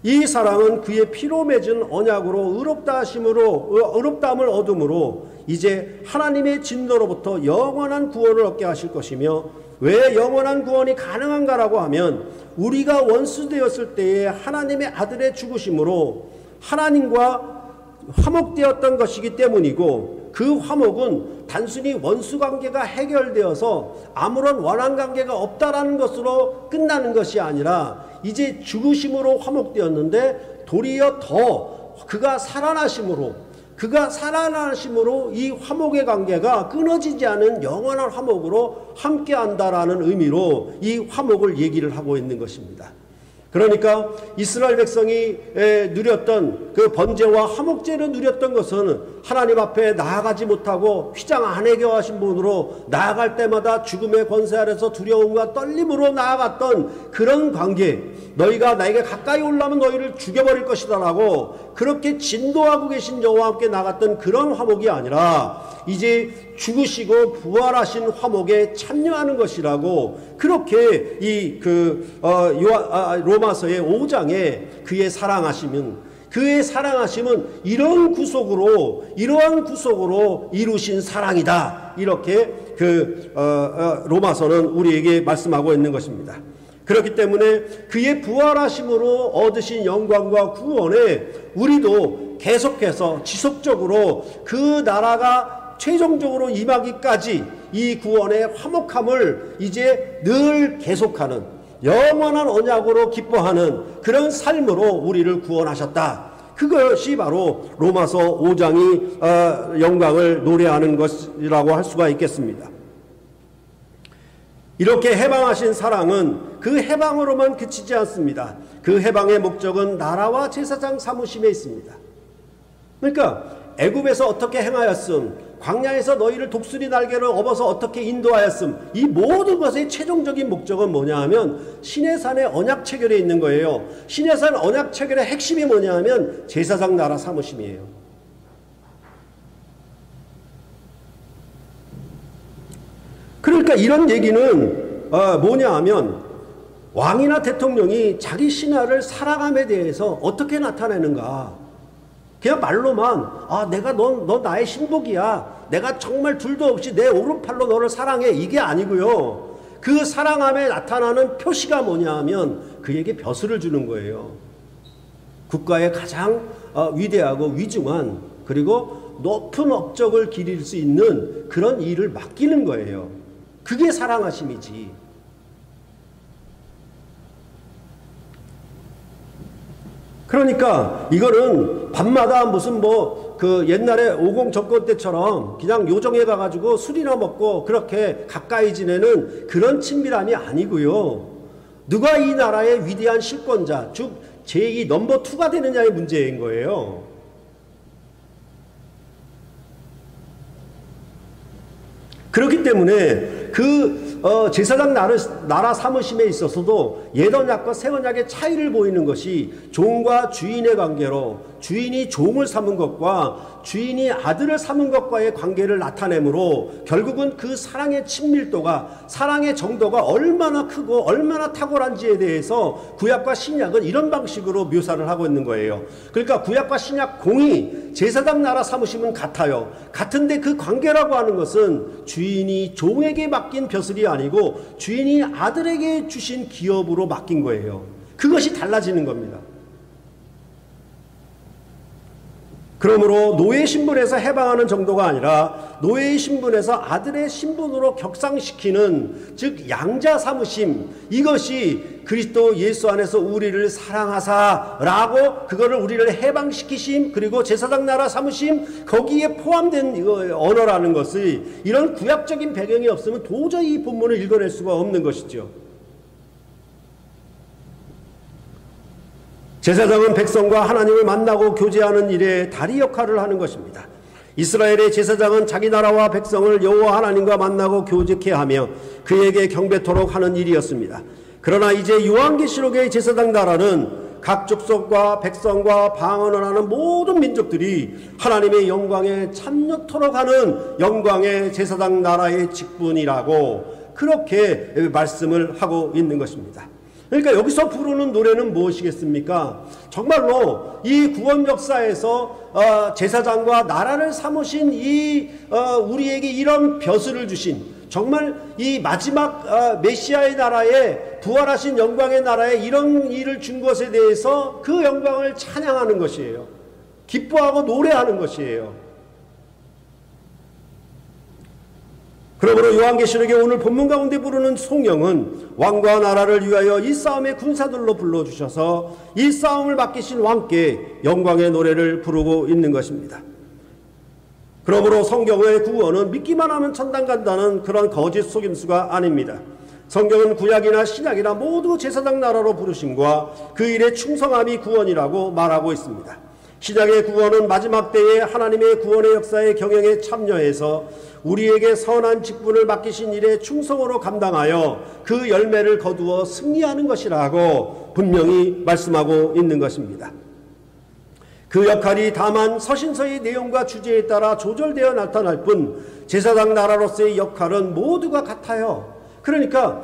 이 사랑은 그의 피로 맺은 언약으로 의롭다함을 얻음으로 이제 하나님의 진노로부터 영원한 구원을 얻게 하실 것이며 왜 영원한 구원이 가능한가라고 하면 우리가 원수 되었을 때에 하나님의 아들의 죽으심으로 하나님과 화목되었던 것이기 때문이고 그 화목은 단순히 원수 관계가 해결되어서 아무런 원한 관계가 없다라는 것으로 끝나는 것이 아니라 이제 죽으심으로 화목되었는데 도리어 더 그가 살아나심으로 이 화목의 관계가 끊어지지 않은 영원한 화목으로 함께한다라는 의미로 이 화목을 얘기를 하고 있는 것입니다. 그러니까 이스라엘 백성이 누렸던 그 번제와 화목제를 누렸던 것은 하나님 앞에 나아가지 못하고 휘장 안에 거하신 분으로 나아갈 때마다 죽음의 권세 아래서 두려움과 떨림으로 나아갔던 그런 관계, 너희가 나에게 가까이 올라면 너희를 죽여버릴 것이다 라고 그렇게 진도하고 계신 여호와 함께 나갔던 그런 화목이 아니라 이제 죽으시고 부활하신 화목에 참여하는 것이라고 그렇게 이 로마서의 5장에 그의 사랑하심은 이러한 구속으로 이루신 사랑이다. 이렇게 로마서는 우리에게 말씀하고 있는 것입니다. 그렇기 때문에 그의 부활하심으로 얻으신 영광과 구원에 우리도 계속해서 지속적으로 그 나라가 최종적으로 임하기까지 이 구원의 화목함을 이제 늘 계속하는 영원한 언약으로 기뻐하는 그런 삶으로 우리를 구원하셨다. 그것이 바로 로마서 5장이 영광을 노래하는 것이라고 할 수가 있겠습니다. 이렇게 해방하신 사랑은 그 해방으로만 그치지 않습니다. 그 해방의 목적은 나라와 제사장 삼으심에 있습니다. 그러니까 애굽에서 어떻게 행하였음, 광야에서 너희를 독수리 날개로 업어서 어떻게 인도하였음, 이 모든 것의 최종적인 목적은 뭐냐 하면 시내산의 언약 체결에 있는 거예요. 시내산 언약 체결의 핵심이 뭐냐 하면 제사장 나라 삼으심이에요. 그러니까 이런 얘기는 뭐냐 하면 왕이나 대통령이 자기 신하를 사랑함에 대해서 어떻게 나타내는가, 그냥 말로만 내가 너 나의 신복이야, 내가 정말 둘도 없이 내 오른팔로 너를 사랑해, 이게 아니고요. 그 사랑함에 나타나는 표시가 뭐냐 하면 그에게 벼슬을 주는 거예요. 국가의 가장 위대하고 위중한 그리고 높은 업적을 기릴 수 있는 그런 일을 맡기는 거예요. 그게 사랑하심이지. 그러니까 이거는 밤마다 무슨 그 옛날에 50 정권 때처럼 그냥 요정에 가가지고 술이나 먹고 그렇게 가까이 지내는 그런 친밀함이 아니고요. 누가 이 나라의 위대한 실권자, 즉 제2 넘버 2가 되느냐의 문제인 거예요. 그렇기 때문에 제사장 나라 사무심에 있어서도 옛 언약과 새 언약의 차이를 보이는 것이 종과 주인의 관계로, 주인이 종을 삼은 것과 주인이 아들을 삼은 것과의 관계를 나타내므로 결국은 그 사랑의 친밀도가, 사랑의 정도가 얼마나 크고 얼마나 탁월한지에 대해서 구약과 신약은 이런 방식으로 묘사를 하고 있는 거예요. 그러니까 구약과 신약 공이 제사장 나라 사무심은 같아요. 같은데 그 관계라고 하는 것은 주인이 종에게 맡긴 벼슬이 아니고 주인이 아들에게 주신 기업으로 맡긴 거예요. 그것이 달라지는 겁니다. 그러므로 노예 신분에서 해방하는 정도가 아니라 노예의 신분에서 아들의 신분으로 격상시키는, 즉 양자 사무심, 이것이 그리스도 예수 안에서 우리를 사랑하사라고 그거를 우리를 해방시키심, 그리고 제사장 나라 사무심, 거기에 포함된 언어라는 것이 이런 구약적인 배경이 없으면 도저히 이 본문을 읽어낼 수가 없는 것이죠. 제사장은 백성과 하나님을 만나고 교제하는 일에 다리 역할을 하는 것입니다. 이스라엘의 제사장은 자기 나라와 백성을 여호와 하나님과 만나고 교제케 하며 그에게 경배토록 하는 일이었습니다. 그러나 이제 요한계시록의 제사장 나라는 각 족속과 백성과 방언을 하는 모든 민족들이 하나님의 영광에 참여토록 하는 영광의 제사장 나라의 직분이라고 그렇게 말씀을 하고 있는 것입니다. 그러니까 여기서 부르는 노래는 무엇이겠습니까? 정말로 이 구원 역사에서 제사장과 나라를 삼으신 우리에게 이런 벼슬을 주신, 정말 이 마지막 메시아의 나라에, 부활하신 영광의 나라에 이런 일을 준 것에 대해서 그 영광을 찬양하는 것이에요. 기뻐하고 노래하는 것이에요. 그러므로 요한계시록의 오늘 본문 가운데 부르는 송영은 왕과 나라를 위하여 이 싸움의 군사들로 불러주셔서 이 싸움을 맡기신 왕께 영광의 노래를 부르고 있는 것입니다. 그러므로 성경의 구원은 믿기만 하면 천당 간다는 그런 거짓 속임수가 아닙니다. 성경은 구약이나 신약이나 모두 제사장 나라로 부르심과 그 일에 충성함이 구원이라고 말하고 있습니다. 신약의 구원은 마지막 때에 하나님의 구원의 역사의 경영에 참여해서 우리에게 선한 직분을 맡기신 일에 충성으로 감당하여 그 열매를 거두어 승리하는 것이라고 분명히 말씀하고 있는 것입니다. 그 역할이 다만 서신서의 내용과 주제에 따라 조절되어 나타날 뿐 제사장 나라로서의 역할은 모두가 같아요. 그러니까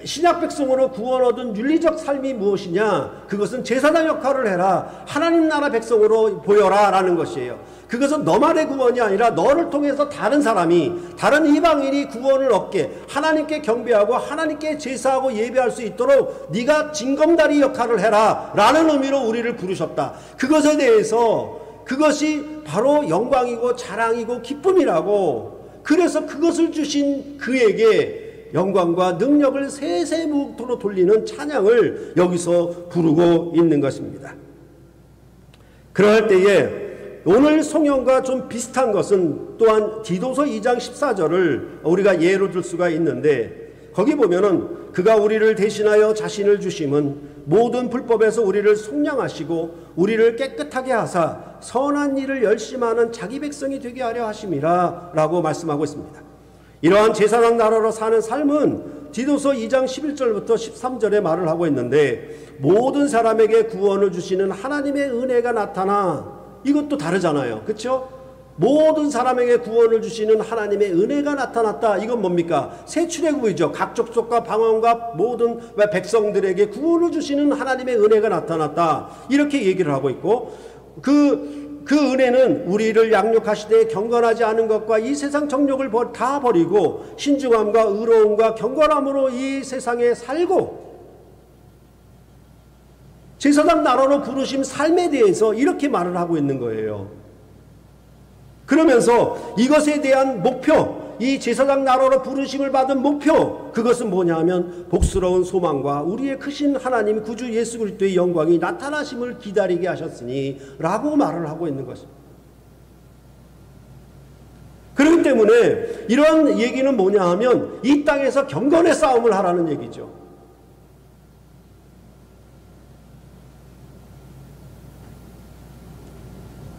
신약 백성으로 구원 얻은 윤리적 삶이 무엇이냐? 그것은 제사장 역할을 해라, 하나님 나라 백성으로 보여라 라는 것이에요. 그것은 너만의 구원이 아니라 너를 통해서 다른 사람이, 다른 이방인이 구원을 얻게, 하나님께 경배하고 하나님께 제사하고 예배할 수 있도록 네가 징검다리 역할을 해라 라는 의미로 우리를 부르셨다. 그것에 대해서 그것이 바로 영광이고 자랑이고 기쁨이라고, 그래서 그것을 주신 그에게 영광과 능력을 세세무토로 돌리는 찬양을 여기서 부르고 있는 것입니다. 그럴 때에 오늘 송영과 좀 비슷한 것은 또한 디도서 2장 14절을 우리가 예로 들 수가 있는데, 거기 보면은 그가 우리를 대신하여 자신을 주심은 모든 불법에서 우리를 속량하시고 우리를 깨끗하게 하사 선한 일을 열심히 하는 자기 백성이 되게 하려 하심이라 라고 말씀하고 있습니다. 이러한 제사장 나라로 사는 삶은 디도서 2장 11절부터 13절에 말을 하고 있는데, 모든 사람에게 구원을 주시는 하나님의 은혜가 나타나, 이것도 다르잖아요. 그렇죠? 모든 사람에게 구원을 주시는 하나님의 은혜가 나타났다. 이건 뭡니까? 새 출애굽이죠. 각 족속과 방언과 모든 백성들에게 구원을 주시는 하나님의 은혜가 나타났다. 이렇게 얘기를 하고 있고, 그 은혜는 우리를 양육하시되 경건하지 않은 것과 이 세상 정욕을 다 버리고 신중함과 의로움과 경건함으로 이 세상에 살고 제사장 나라로 부르심 삶에 대해서 이렇게 말을 하고 있는 거예요. 그러면서 이것에 대한 목표, 이 제사장 나라로 부르심을 받은 목표, 그것은 뭐냐 하면 복스러운 소망과 우리의 크신 하나님 구주 예수 그리스도의 영광이 나타나심을 기다리게 하셨으니 라고 말을 하고 있는 것입니다. 그렇기 때문에 이런 얘기는 뭐냐 하면 이 땅에서 경건의 싸움을 하라는 얘기죠.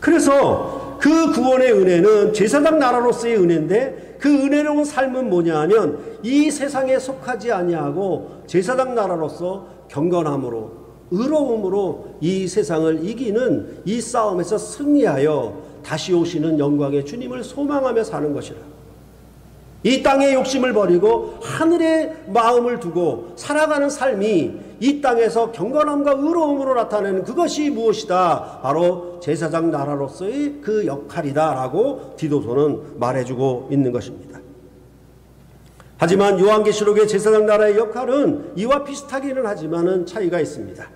그래서 그 구원의 은혜는 제사장 나라로서의 은혜인데, 그 은혜로운 삶은 뭐냐 하면 이 세상에 속하지 아니하고 제사장 나라로서 경건함으로 의로움으로 이 세상을 이기는 이 싸움에서 승리하여 다시 오시는 영광의 주님을 소망하며 사는 것이라. 이 땅의 욕심을 버리고 하늘의 마음을 두고 살아가는 삶이 이 땅에서 경건함과 의로움으로 나타내는 그것이 무엇이다? 바로 제사장 나라로서의 그 역할이다 라고 디도서는 말해주고 있는 것입니다. 하지만 요한계시록의 제사장 나라의 역할은 이와 비슷하기는 하지만은 차이가 있습니다.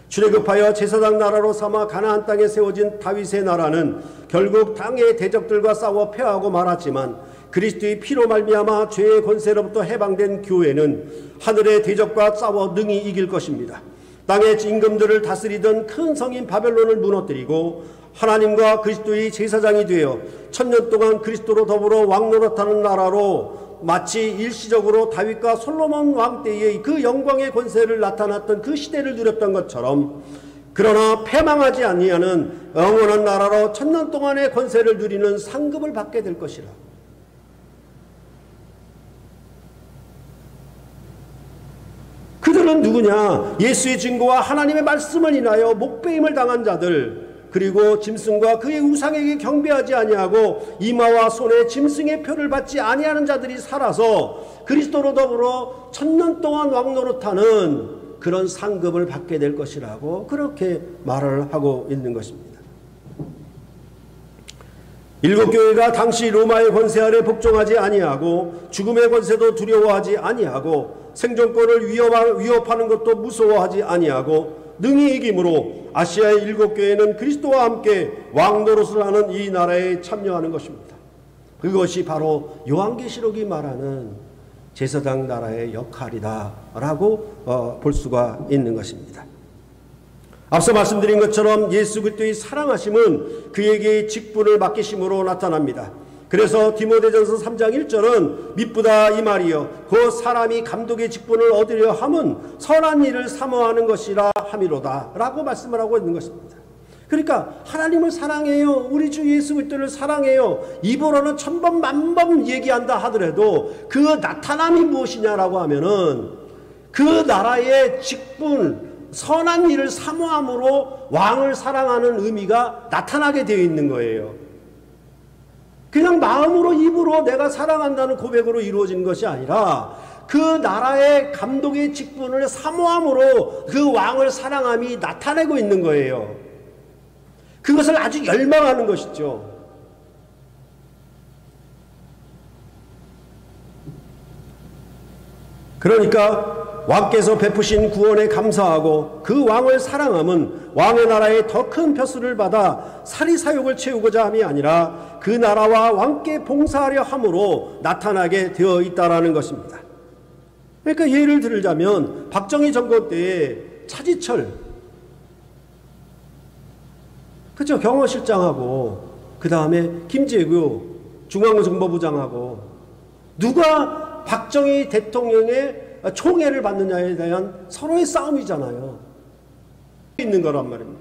출애굽하여 제사장 나라로 삼아 가나안 땅에 세워진 다윗의 나라는 결국 땅의 대적들과 싸워 패하고 말았지만, 그리스도의 피로 말미암아 죄의 권세로부터 해방된 교회는 하늘의 대적과 싸워 능히 이길 것입니다. 땅의 임금들을 다스리던 큰 성인 바벨론을 무너뜨리고 하나님과 그리스도의 제사장이 되어 1000년 동안 그리스도로 더불어 왕노릇하는 나라로, 마치 일시적으로 다윗과 솔로몬 왕 때의 그 영광의 권세를 나타났던 그 시대를 누렸던 것처럼, 그러나 패망하지 아니하는 영원한 나라로 1000년 동안의 권세를 누리는 상급을 받게 될 것이라. 그들은 누구냐? 예수의 증거와 하나님의 말씀을 인하여 목배임을 당한 자들, 그리고 짐승과 그의 우상에게 경배하지 아니하고 이마와 손에 짐승의 표를 받지 아니하는 자들이 살아서 그리스도로 더불어 1000년 동안 왕노릇하는 그런 상급을 받게 될 것이라고 그렇게 말을 하고 있는 것입니다. 일곱 교회가 당시 로마의 권세 아래 복종하지 아니하고 죽음의 권세도 두려워하지 아니하고 생존권을 위협하는 것도 무서워하지 아니하고 능히 이김으로 아시아의 일곱 교회는 그리스도와 함께 왕노릇을 하는 이 나라에 참여하는 것입니다. 그것이 바로 요한계시록이 말하는 제사장 나라의 역할이다라고 볼 수가 있는 것입니다. 앞서 말씀드린 것처럼 예수 그리스도의 사랑하심은 그에게 직분을 맡기심으로 나타납니다. 그래서 디모데전서 3장 1절은 미쁘다 이 말이여 그 사람이 감독의 직분을 얻으려 함은 선한 일을 사모하는 것이라 함이로다 라고 말씀을 하고 있는 것입니다. 그러니까 하나님을 사랑해요, 우리 주 예수 그리스도를 사랑해요, 입으로는 1000번 만번 얘기한다 하더라도 그 나타남이 무엇이냐라고 하면은 그 나라의 직분, 선한 일을 사모함으로 왕을 사랑하는 의미가 나타나게 되어 있는 거예요. 그냥 마음으로 입으로 내가 사랑한다는 고백으로 이루어지는 것이 아니라 그 나라의 감독의 직분을 사모함으로 그 왕을 사랑함이 나타내고 있는 거예요. 그것을 아주 열망하는 것이죠. 그러니까 왕께서 베푸신 구원에 감사하고 그 왕을 사랑함은 왕의 나라에 더 큰 표수를 받아 사리사욕을 채우고자 함이 아니라 그 나라와 왕께 봉사하려 함으로 나타나게 되어 있다라는 것입니다. 그러니까 예를 들자면 박정희 정권 때에 차지철, 그죠? 경호실장하고 그 다음에 김재규 중앙정보부장하고 누가 박정희 대통령의 총애를 받느냐에 대한 서로의 싸움이잖아요. 있는 거란 말입니다.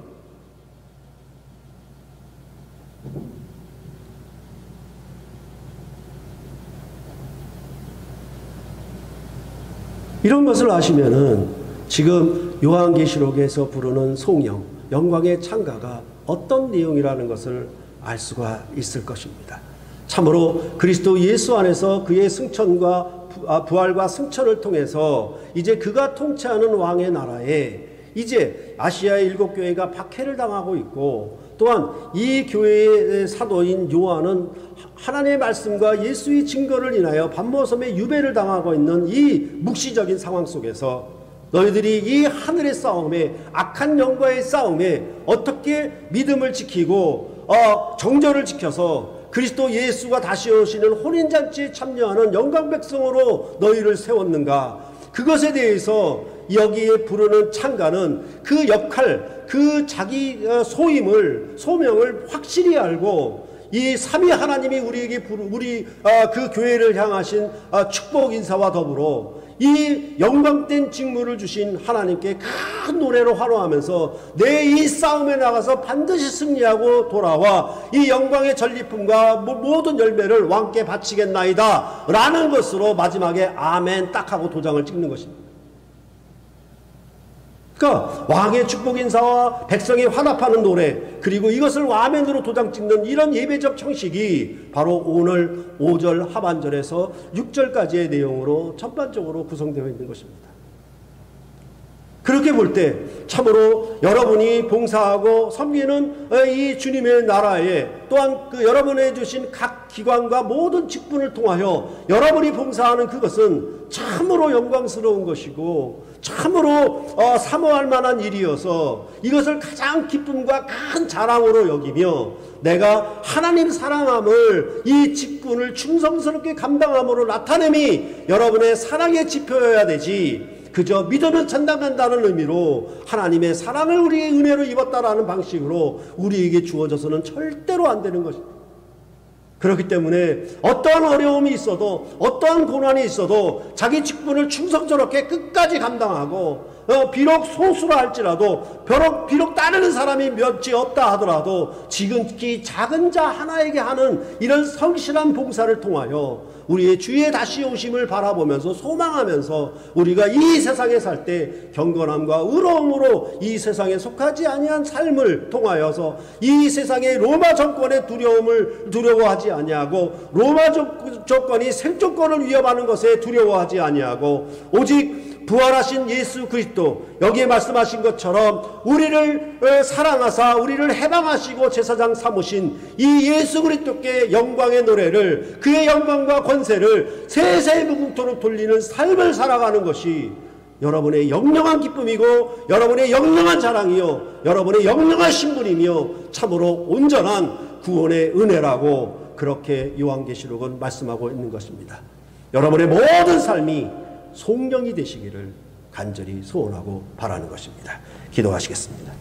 이런 것을 아시면은 지금 요한계시록에서 부르는 송영, 영광의 창가가 어떤 내용이라는 것을 알 수가 있을 것입니다. 참으로 그리스도 예수 안에서 그의 승천과 부활과 승천을 통해서 이제 그가 통치하는 왕의 나라에 이제 아시아의 일곱 교회가 박해를 당하고 있고, 또한 이 교회의 사도인 요한은 하나님의 말씀과 예수의 증거를 인하여 반모섬의 유배를 당하고 있는 이 묵시적인 상황 속에서 너희들이 이 하늘의 싸움에, 악한 영과의 싸움에 어떻게 믿음을 지키고 정절을 지켜서 그리스도 예수가 다시 오시는 혼인잔치에 참여하는 영광 백성으로 너희를 세웠는가? 그것에 대해서 여기에 부르는 창가는 그 역할, 그 자기 소명을 확실히 알고 이 삼위 하나님이 우리에게 그 교회를 향하신 축복 인사와 더불어 이 영광된 직무를 주신 하나님께 큰 노래로 환호하면서 내 이 싸움에 나가서 반드시 승리하고 돌아와 이 영광의 전리품과 모든 열매를 왕께 바치겠나이다 라는 것으로 마지막에 아멘 딱 하고 도장을 찍는 것입니다. 그러니까 왕의 축복 인사와 백성이 화답하는 노래, 그리고 이것을 아멘으로 도장 찍는 이런 예배적 형식이 바로 오늘 5절 하반절에서 6절까지의 내용으로 전반적으로 구성되어 있는 것입니다. 그렇게 볼 때 참으로 여러분이 봉사하고 섬기는 이 주님의 나라에 또한 그 여러분의 주신 각 기관과 모든 직분을 통하여 여러분이 봉사하는 그것은 참으로 영광스러운 것이고 참으로 사모할 만한 일이어서 이것을 가장 기쁨과 큰 자랑으로 여기며 내가 하나님 사랑함을 이 직분을 충성스럽게 감당함으로 나타냄이 여러분의 사랑의 지표여야 되지, 그저 믿으면 전당한다는 의미로 하나님의 사랑을 우리의 은혜로 입었다라는 방식으로 우리에게 주어져서는 절대로 안 되는 것입니다. 그렇기 때문에 어떠한 어려움이 있어도 어떠한 고난이 있어도 자기 직분을 충성스럽게 끝까지 감당하고 비록 소수라 할지라도 비록 따르는 사람이 몇이 없다 하더라도 지극히 작은 자 하나에게 하는 이런 성실한 봉사를 통하여 우리의 주의 다시 오심을 바라보면서 소망하면서 우리가 이 세상에 살 때 경건함과 의로움으로 이 세상에 속하지 아니한 삶을 통하여서 이 세상의 로마 정권의 두려워하지 아니하고 로마 정권이 생존권을 위협하는 것에 두려워하지 아니하고 오직 부활하신 예수 그리스도, 여기에 말씀하신 것처럼 우리를 사랑하사 우리를 해방하시고 제사장 삼으신 이 예수 그리스도께 영광의 노래를, 그의 영광과 권세를 세세 무궁토록 돌리는 삶을 살아가는 것이 여러분의 영영한 기쁨이고 여러분의 영영한 자랑이요 여러분의 영영한 신분이며 참으로 온전한 구원의 은혜라고 그렇게 요한계시록은 말씀하고 있는 것입니다. 여러분의 모든 삶이 송영이 되시기를 간절히 소원하고 바라는 것입니다. 기도하시겠습니다.